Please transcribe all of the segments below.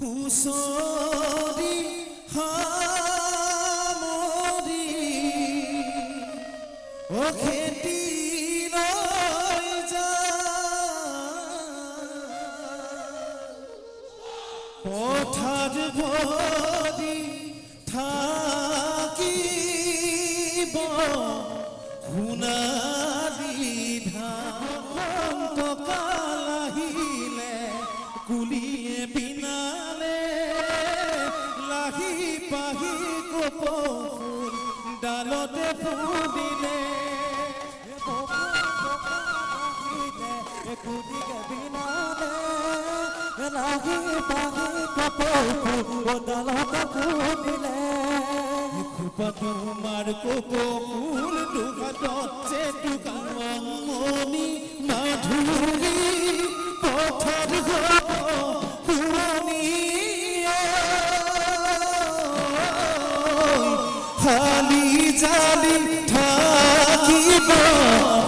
হুঁচৰি সামৰি খেতি লৈ পথাৰ ভৰি থাকিব সোণালী ধান কাল আহিলে কুলিয়ে বিনালে লাহি পাহি কপৌফুল ডালতে ফুলিলে কুলিয়ে বিনালে লাহি পাহি কপৌফুল ডালতে ফুলিলে খোপা তোমাৰ কপৌফুল দুহাতত যে দুগামনি মাধুৰী পথাৰ ঘৰ শুৱনিয়ে শালি জালি থাকিব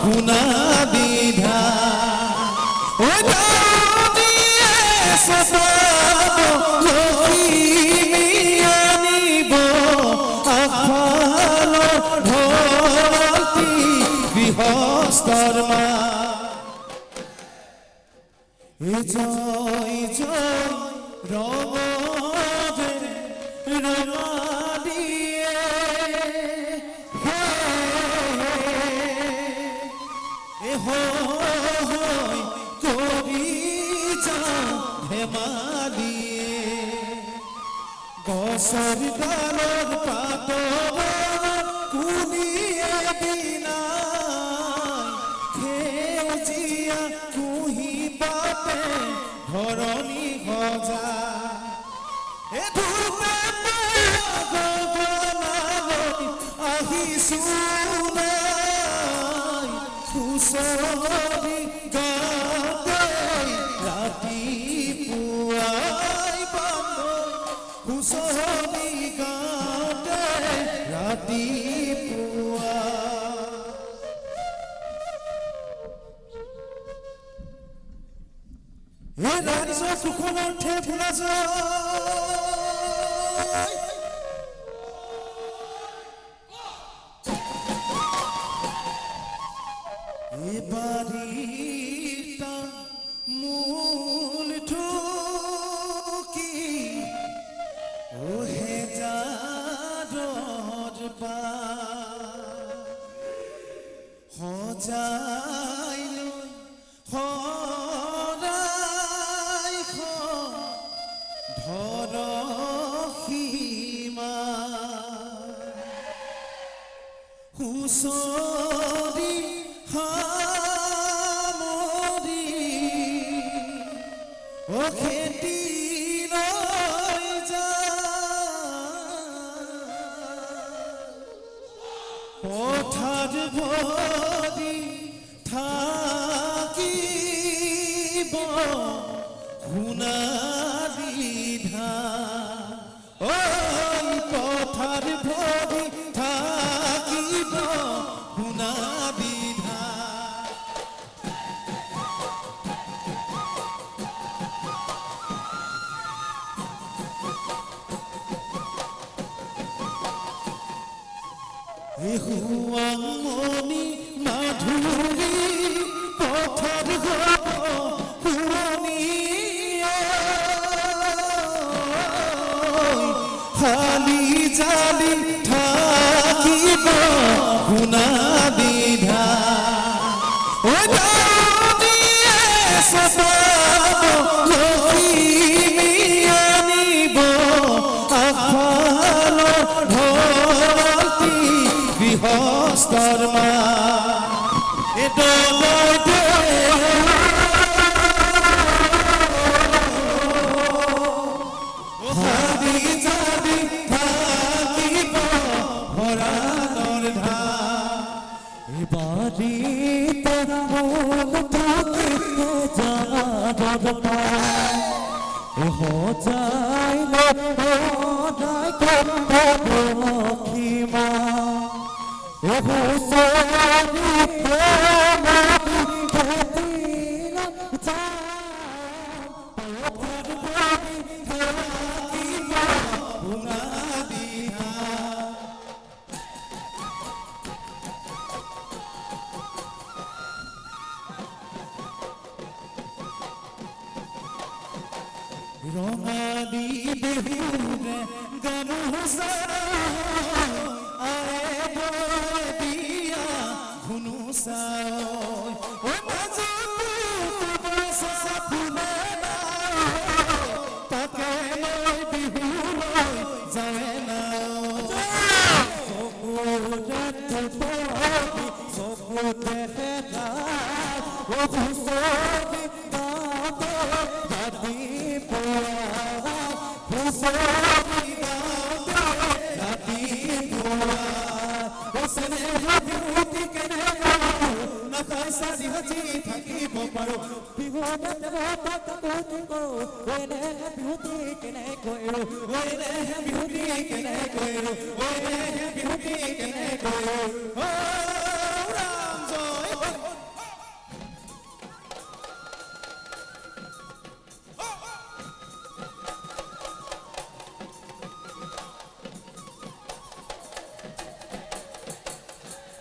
সোণালী ধান চপাব লখিমী আনিব আগফালৰ ধৰতী গৃহস্থৰ মা জয় জয় ৰঙে ৰঙা দিয়ে হয় কৰি যাওঁ ধেমালিয়ে গছৰ ডালৰ পাতৰ কুলিয়ে বিনাই সেউজীয়া কুঁহি পাতে ধৰণী সজা আহিছোঁ নাই হুঁচৰি গাতে ৰাতিপুৱাই বান্ধৈ হুঁচৰি গাতে ৰাতিপুৱা এই ৰাইজৰ সুখনৰ ঠেপুলা বাড়িটা মূল ঠুকি ওহে যাদৰ বা সজাই লৈ সদাই ধৰসীমা হুঁচৰি সামৰি খেতি লৈ পথাৰ ভৰি থাকিব সোণালী ধান পথাৰ ভৰি থাকিব সোণালী হুৱামনি মাধুৰী পথাৰ ঘৰ শুৱনিয়ে শালি জালি থাকিব সোণালী ধান চপাব লখিমী আনিব আগফালৰ ধৰতী গৃহস্থৰ মা হাবি জাবি থাকিব ভঁৰালৰ ধান বাড়িতে মূল থাকিলে যাদা সজাইলে সদাই লখিমা হুঁচৰি খেতি ৰঙালী বিহুৰে গামোচা আয়ে বৈ দিয়া ধুনুচা ঐ মাজত বৰষা ফুলে তাকে মই বিহুলৈ যাৱে না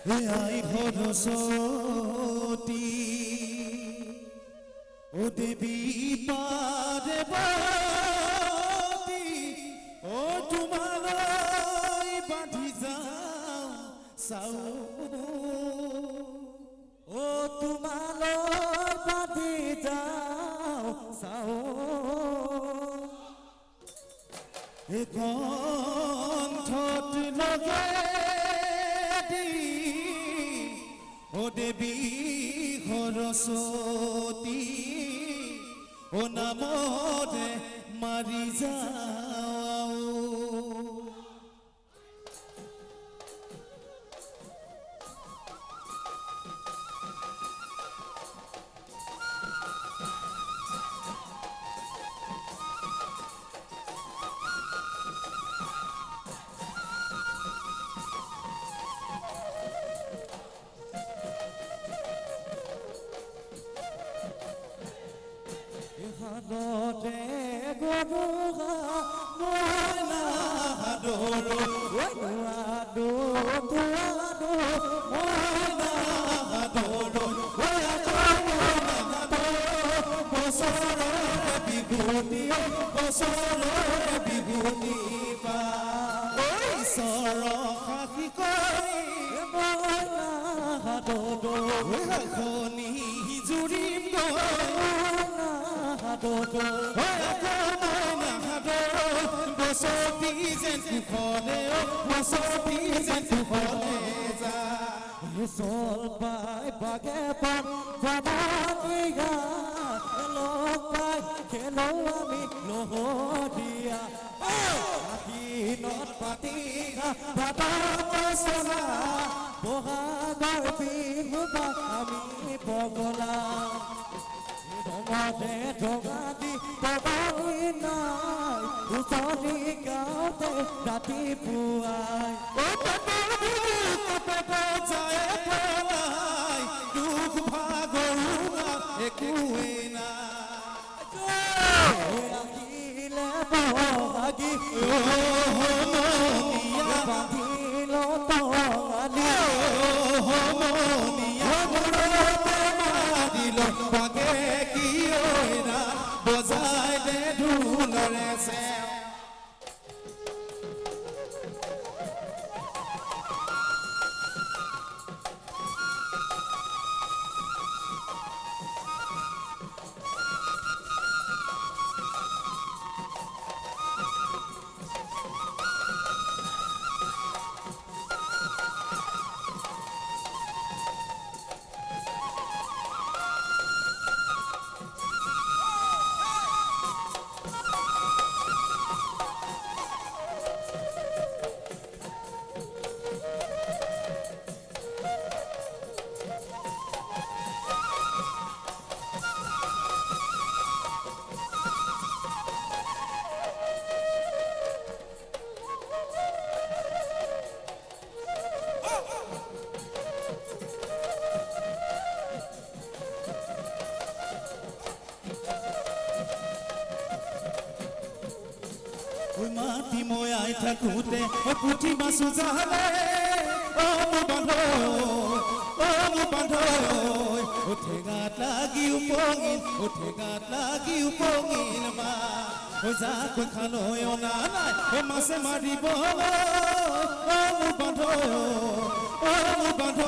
আই সৰস্বতী ও দেৱী পাৰ্বতী ও তোমালৈ বান্ধি যাওঁ চাওঁ ও তোমালৈ বান্ধি যাওঁ চাওঁ এই কণ্ঠত লগে ও দেৱী সৰস্বতী ও নামতে মাৰি যাওঁ হাততে গৰুহা মইনা হাদৰো মইনা হাদৰো বছৰৰ বিভূতি পা ঈশ্বৰ সাক্ষী কৰি খনি জুৰিম বসতি যেন সুখলে বসতি যেন সুখলে যা চল পাই বাগে পান জামানিয়া লগ পাই খেলো আমি লহদিয়া দিনত পাতি বাবা মছলা বহাগৰ বিহু আমি বগলা ৰঙতে জগা দি পাবাই নাই ওচৰি গাঁৱতে ৰাতিপুৱাই যায় পলাই দুখ ভাগৰুৱা একোৱেই নাই আহিলে বহাগী বান্ধিল টঙালি বাগে কি বজাই দে ঢোলৰে চেও মাটি মই আই থাকোঁতে পুঠি মাছো জালে মোৰ বান্ধ ঠেঙাত লাগি উপঙিল মা ও যা কই খালৈ অনা নাই ও মাছে মাৰিবলৈ ও মোৰ বান্ধ ও মোৰ বান্ধ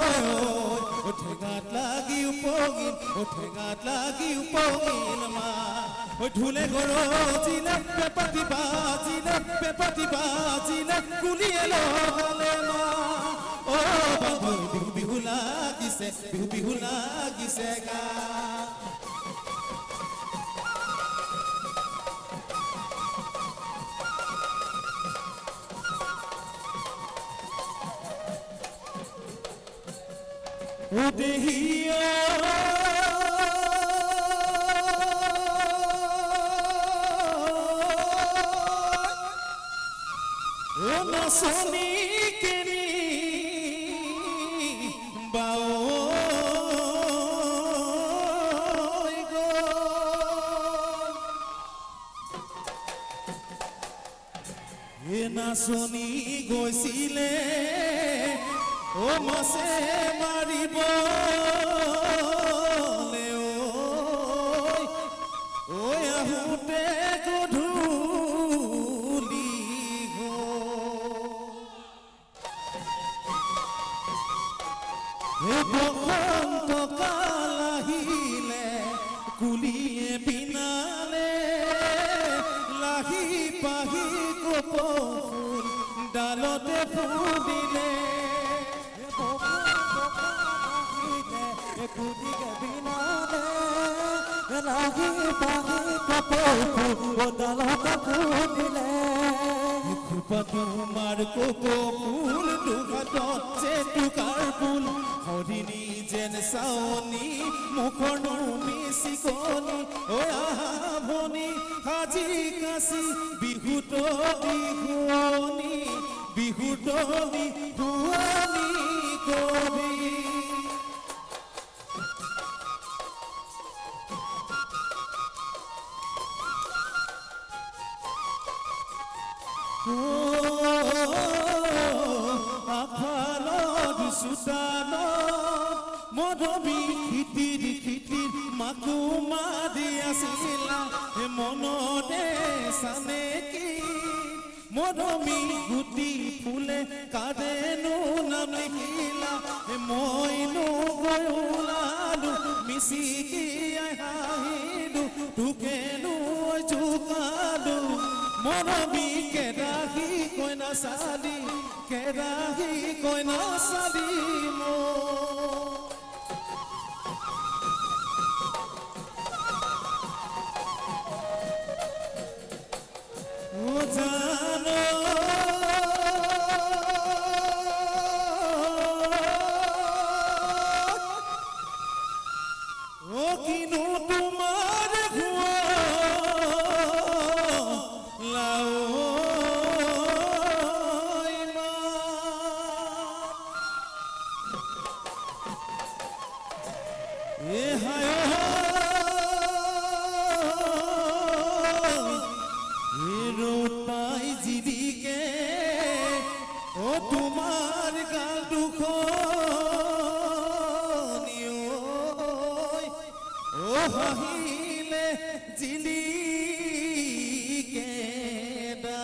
ও ঠেঙাত লাগি উপঙিল ও ঠেঙাত লাগি উপঙিল মা ও ঢোলে গৰজিলে পেপাতি বাজিলে কুলিয়ে লগালে মা ও বান্ধ বিহু বিহু লাগিছে গা ও দেহিয়া ও নাচনি কেনি বাও এ নাচনি গৈছিলে ও মাছে মাৰিবলে ঐ আহোঁতে গধূলি বসন্ত কাল আহিলে কুলিয়ে বিনালে লাহি পাহি কপৌফুল ডালতে ফুলিলে কুলিয়ে বিনালে লাহি পাহি কপৌফুল ডালতে ফুলিলে খোপা তোমাৰ কপৌফুল দুঘাটত যে টুকাৰ ফুল হৰিণী যেন চাৱনি মুখৰ নুমি চিকনি ঐ আহা ভনী সাজি কাচি বিহুত বিহুৱনী ভুৱানী কবি আফালত চোতালত মধবী খিতিৰ মাকো মাৰি আছিলা মনতে চানেকি মধবী গুটি ফুলে কাৰেনো নাম লিখিলা মইনো গৈ ওলালো মিচিকি হাঁহিলো তোকেনো জোকালো মৰমী কেৰাহী কইনা চালি ও জানো ও কিনো তোমাৰ লাও এ হায় রোতাই জিদিকে ও তোমার গাল দুখনি ও হাহিলে জিলিকে দা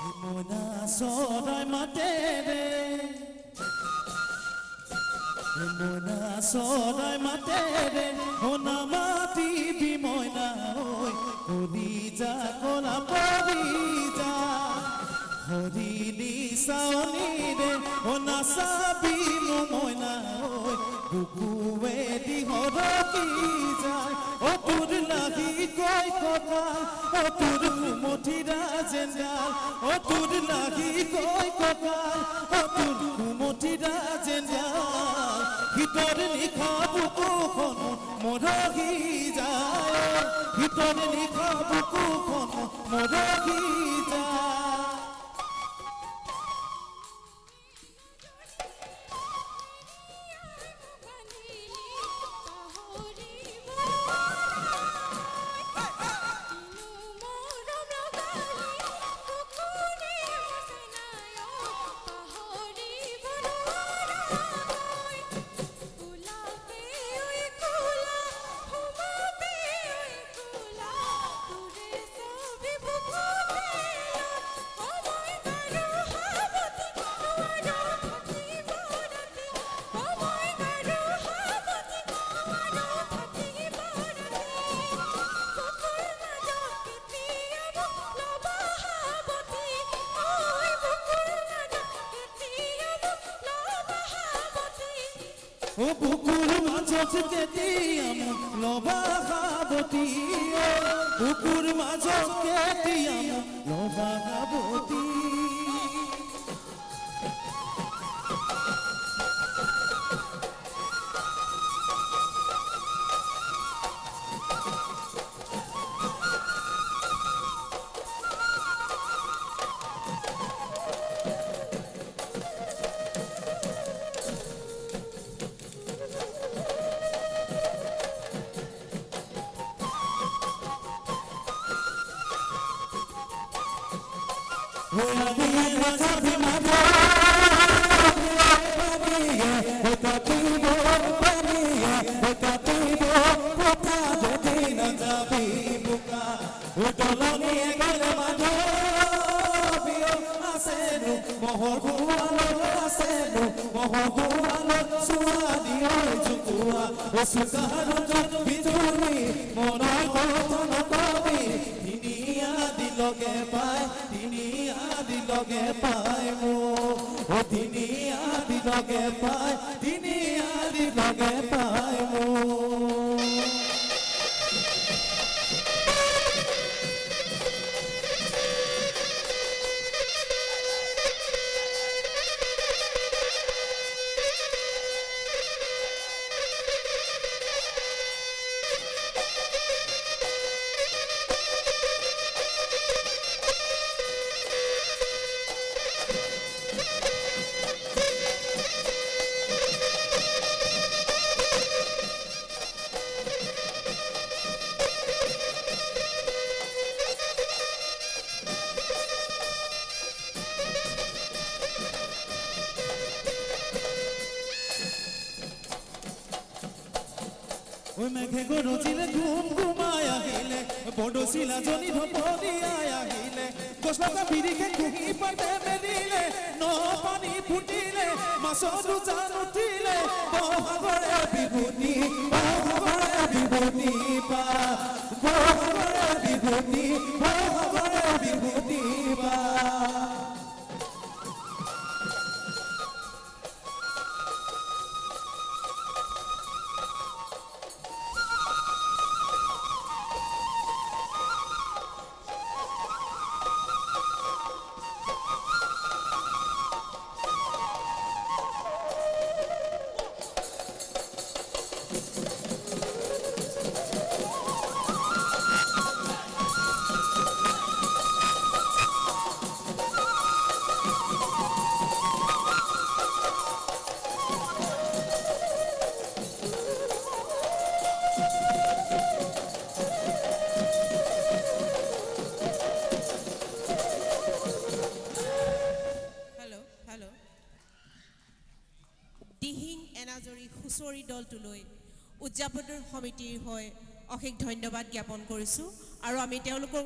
মনা সদায় মাতে রে মনা সদায় মাতে রে মনা মাতিবি মইনা ঐ কলি যা কলা পৰি যা হৰি নিচাওনি ৰে মনা চাবি মোৰ মইনা ঐ বুকুৱে দি হৰকি যায় অ তোৰ লাগি কৈ কথা অ তোৰ কুমঠিৰা জেঞ্জাল অ তোৰ লাগি কৈ কথা অ তোৰ কুমঠিৰা জেঞ্জাল ভিতৰ নিশা বুকুখন মৰহি যায় ভিতৰ নিশা বুকুখন মৰহি যায় ও বুকুৰ মাজত কেতিয়া মোক লবা খাবতি বুকুৰ মাজত কেতিয়া মোক লবা খাবতি ওই মেঘে গৰজিলে ঘুম ঘুমায় আহিলে বড়শিলা জনি ধপদিয়ায় আহিলে গছলতা বিৰিখে কুহি পাতে মেলিলে ন পানী ফুটিলে মাছৰ দুজান উঠিলে বহাগৰে বিভূতি পা বহাগৰে বিভূতি পা হুঁচৰি দলটোলৈ উদযাপনৰ সমিতিৰ হৈ অশেষ ধন্যবাদ জ্ঞাপন কৰিছোঁ আৰু আমি তেওঁলোকৰ